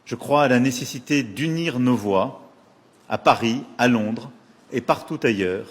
Je crois à la nécessité d'unir nos voix, à Paris, à Londres et partout ailleurs,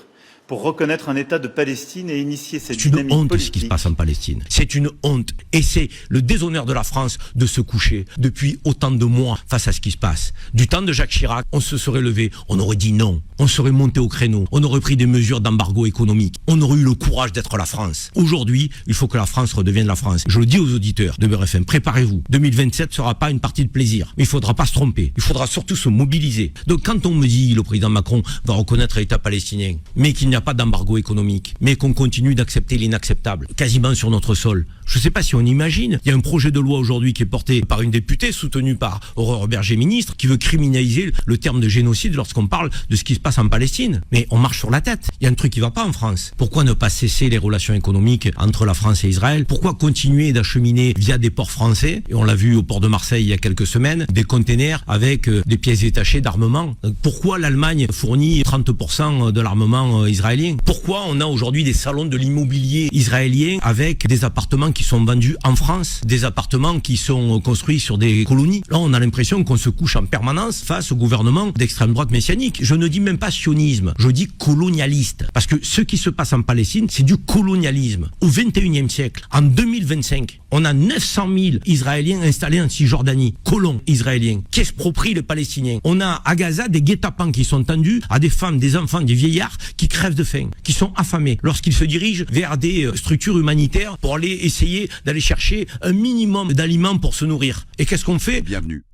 pour reconnaître un État de Palestine et initier cette dynamique honte politique. ce qui se passe en Palestine. C'est une honte. Et c'est le déshonneur de la France de se coucher depuis autant de mois face à ce qui se passe. Du temps de Jacques Chirac, on se serait levé, on aurait dit non. On serait monté au créneau. On aurait pris des mesures d'embargo économique. On aurait eu le courage d'être la France. Aujourd'hui, il faut que la France redevienne la France. Je le dis aux auditeurs de Beurre FM, préparez-vous. 2027 ne sera pas une partie de plaisir. Mais il ne faudra pas se tromper. Il faudra surtout se mobiliser. Donc quand on me dit le président Macron va reconnaître l'État palestinien, mais qu'il n'y a pas d'embargo économique, mais qu'on continue d'accepter l'inacceptable, quasiment sur notre sol. Je ne sais pas si on imagine. Il y a un projet de loi aujourd'hui qui est porté par une députée, soutenue par Aurore Berger, ministre, qui veut criminaliser le terme de génocide lorsqu'on parle de ce qui se passe en Palestine. Mais on marche sur la tête. Il y a un truc qui ne va pas en France. Pourquoi ne pas cesser les relations économiques entre la France et Israël? Pourquoi continuer d'acheminer via des ports français, et on l'a vu au port de Marseille il y a quelques semaines, des containers avec des pièces détachées d'armement? Pourquoi l'Allemagne fournit 30% de l'armement israélien? Pourquoi on a aujourd'hui des salons de l'immobilier israélien avec des appartements qui sont vendus en France, des appartements qui sont construits sur des colonies? Là, on a l'impression qu'on se couche en permanence face au gouvernement d'extrême droite messianique. Je ne dis même pas sionisme, je dis colonialiste. Parce que ce qui se passe en Palestine, c'est du colonialisme. Au XXIe siècle, en 2025, on a 900 000 Israéliens installés en Cisjordanie, colons israéliens, qui exproprient les Palestiniens. On a à Gaza des guet-apens qui sont tendus à des femmes, des enfants, des vieillards qui crèvent de faim, qui sont affamés lorsqu'ils se dirigent vers des structures humanitaires pour aller essayer d'aller chercher un minimum d'aliments pour se nourrir. Et qu'est-ce qu'on fait? Bienvenue.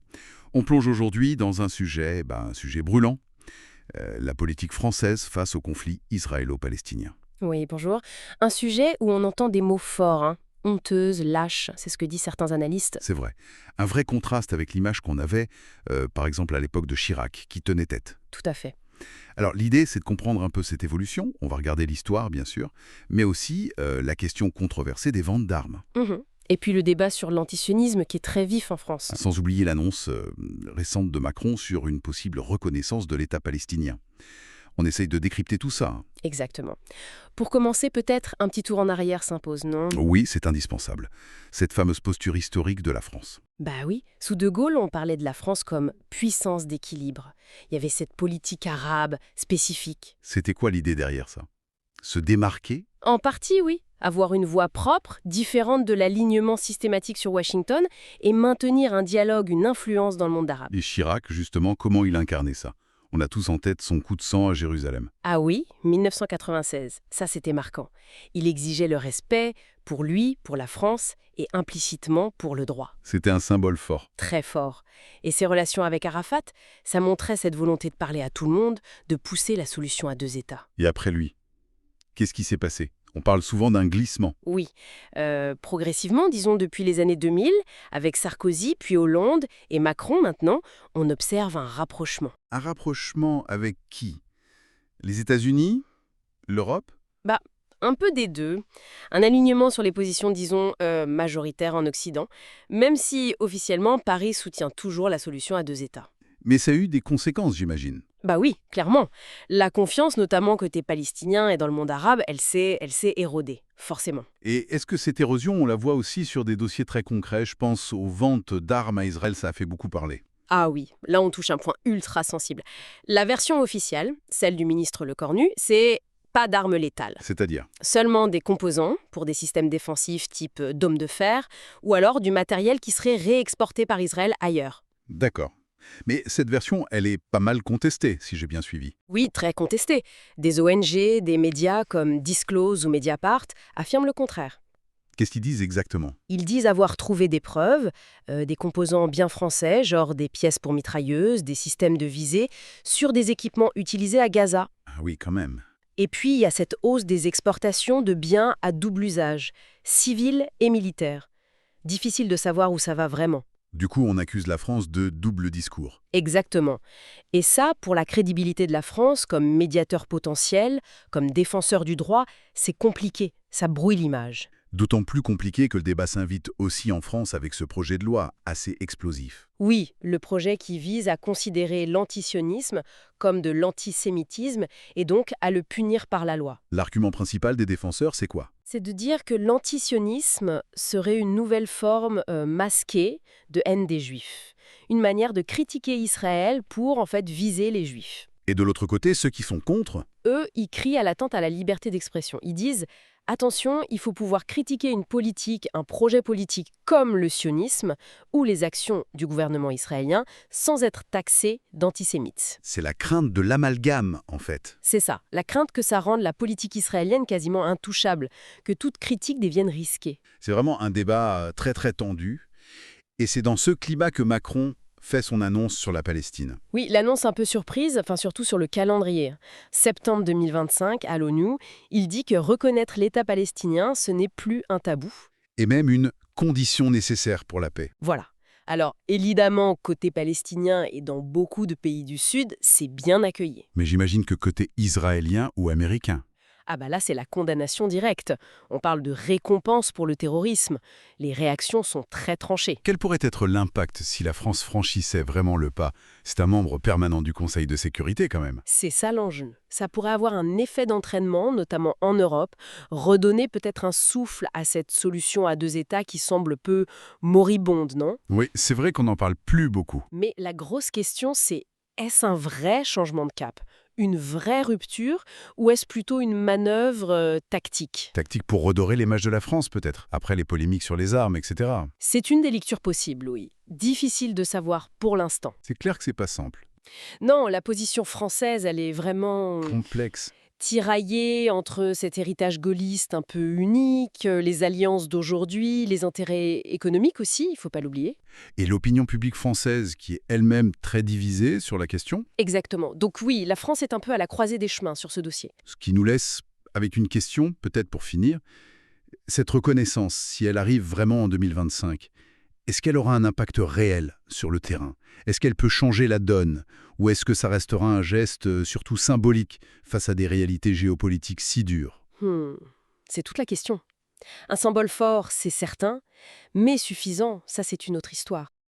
On plonge aujourd'hui dans un sujet brûlant, la politique française face au conflit israélo-palestinien. Oui, bonjour. Un sujet où on entend des mots forts, hein. Honteuse, lâche, c'est ce que disent certains analystes. C'est vrai. Un vrai contraste avec l'image qu'on avait, par exemple à l'époque de Chirac, qui tenait tête. Tout à fait. Alors l'idée, c'est de comprendre un peu cette évolution. On va regarder l'histoire, bien sûr, mais aussi la question controversée des ventes d'armes. Et puis le débat sur l'antisionisme qui est très vif en France. Sans oublier l'annonce récente de Macron sur une possible reconnaissance de l'État palestinien. On essaye de décrypter tout ça. Exactement. Pour commencer, peut-être un petit tour en arrière s'impose, non? Oui, c'est indispensable. Cette fameuse posture historique de la France. Bah oui, sous De Gaulle, on parlait de la France comme puissance d'équilibre. Il y avait cette politique arabe spécifique. C'était quoi l'idée derrière ça? Se démarquer? En partie, oui. Avoir une voix propre, différente de l'alignement systématique sur Washington, et maintenir un dialogue, une influence dans le monde arabe. Et Chirac, justement, comment il incarnait ça? On a tous en tête son coup de sang à Jérusalem. Ah oui, 1996, ça c'était marquant. Il exigeait le respect pour lui, pour la France, et implicitement pour le droit. C'était un symbole fort. Très fort. Et ses relations avec Arafat, ça montrait cette volonté de parler à tout le monde, de pousser la solution à deux États. Et après lui, qu'est-ce qui s'est passé? On parle souvent d'un glissement. Oui, progressivement, disons depuis les années 2000, avec Sarkozy, puis Hollande et Macron maintenant, on observe un rapprochement. Un rapprochement avec qui? Les États-Unis? L'Europe? Un peu des deux. Un alignement sur les positions, disons, majoritaires en Occident, même si, officiellement, Paris soutient toujours la solution à deux États. Mais ça a eu des conséquences, j'imagine. Bah oui, clairement. La confiance, notamment côté palestinien et dans le monde arabe, elle s'est érodée, forcément. Et est-ce que cette érosion, on la voit aussi sur des dossiers très concrets? Je pense aux ventes d'armes à Israël, ça a fait beaucoup parler. Ah oui, là on touche un point ultra sensible. La version officielle, celle du ministre Lecornu, c'est pas d'armes létales. C'est-à-dire? Seulement des composants pour des systèmes défensifs type dôme de fer, ou alors du matériel qui serait réexporté par Israël ailleurs. D'accord. Mais cette version, elle est pas mal contestée, si j'ai bien suivi. Oui, très contestée. Des ONG, des médias comme Disclose ou Mediapart affirment le contraire. Qu'est-ce qu'ils disent exactement? Ils disent avoir trouvé des preuves, des composants bien français, genre des pièces pour mitrailleuses, des systèmes de visée, sur des équipements utilisés à Gaza. Ah oui, quand même. Et puis, il y a cette hausse des exportations de biens à double usage, civils et militaires. Difficile de savoir où ça va vraiment. Du coup, on accuse la France de double discours. Exactement. Et ça, pour la crédibilité de la France comme médiateur potentiel, comme défenseur du droit, c'est compliqué, ça brouille l'image. D'autant plus compliqué que le débat s'invite aussi en France avec ce projet de loi assez explosif. Oui, le projet qui vise à considérer l'antisionisme comme de l'antisémitisme et donc à le punir par la loi. L'argument principal des défenseurs, c'est quoi? C'est de dire que l'antisionisme serait une nouvelle forme masquée de haine des Juifs. Une manière de critiquer Israël pour, en fait, viser les Juifs. Et de l'autre côté, ceux qui sont contre, Eux, ils crient à l'atteinte à la liberté d'expression. Ils disent « Attention, il faut pouvoir critiquer une politique, un projet politique comme le sionisme ou les actions du gouvernement israélien sans être taxé d'antisémites. c'est la crainte de l'amalgame, en fait. » C'est ça, la crainte que ça rende la politique israélienne quasiment intouchable, que toute critique devienne risquée. C'est vraiment un débat très très tendu. Et c'est dans ce climat que Macron fait son annonce sur la Palestine. Oui, l'annonce un peu surprise, enfin surtout sur le calendrier. Septembre 2025, à l'ONU, il dit que reconnaître l'État palestinien, ce n'est plus un tabou. Et même une condition nécessaire pour la paix. Voilà. Alors, évidemment, côté palestinien et dans beaucoup de pays du Sud, c'est bien accueilli. Mais j'imagine que côté israélien ou américain. Ah bah là, c'est la condamnation directe. On parle de récompense pour le terrorisme. Les réactions sont très tranchées. Quel pourrait être l'impact si la France franchissait vraiment le pas? C'est un membre permanent du Conseil de sécurité quand même. C'est ça l'enjeu. Ça pourrait avoir un effet d'entraînement, notamment en Europe, redonner peut-être un souffle à cette solution à deux États qui semble peu moribonde, non? Oui, c'est vrai qu'on n'en parle plus beaucoup. Mais la grosse question, c'est est-ce un vrai changement de cap? Une vraie rupture ou est-ce plutôt une manœuvre tactique? Tactique pour redorer l'image de la France peut-être, après les polémiques sur les armes, etc. C'est une des lectures possibles, oui. Difficile de savoir pour l'instant. C'est clair que c'est pas simple. Non, la position française, elle est vraiment Complexe. tiraillée entre cet héritage gaulliste un peu unique, les alliances d'aujourd'hui, les intérêts économiques aussi, il faut pas l'oublier. Et l'opinion publique française qui est elle-même très divisée sur la question, Exactement. Donc oui, la France est un peu à la croisée des chemins sur ce dossier. ce qui nous laisse avec une question, peut-être pour finir. Cette reconnaissance, si elle arrive vraiment en 2025, est-ce qu'elle aura un impact réel sur le terrain? Est-ce qu'elle peut changer la donne? Ou est-ce que ça restera un geste surtout symbolique face à des réalités géopolitiques si dures? C'est toute la question. Un symbole fort, c'est certain, mais suffisant, ça c'est une autre histoire.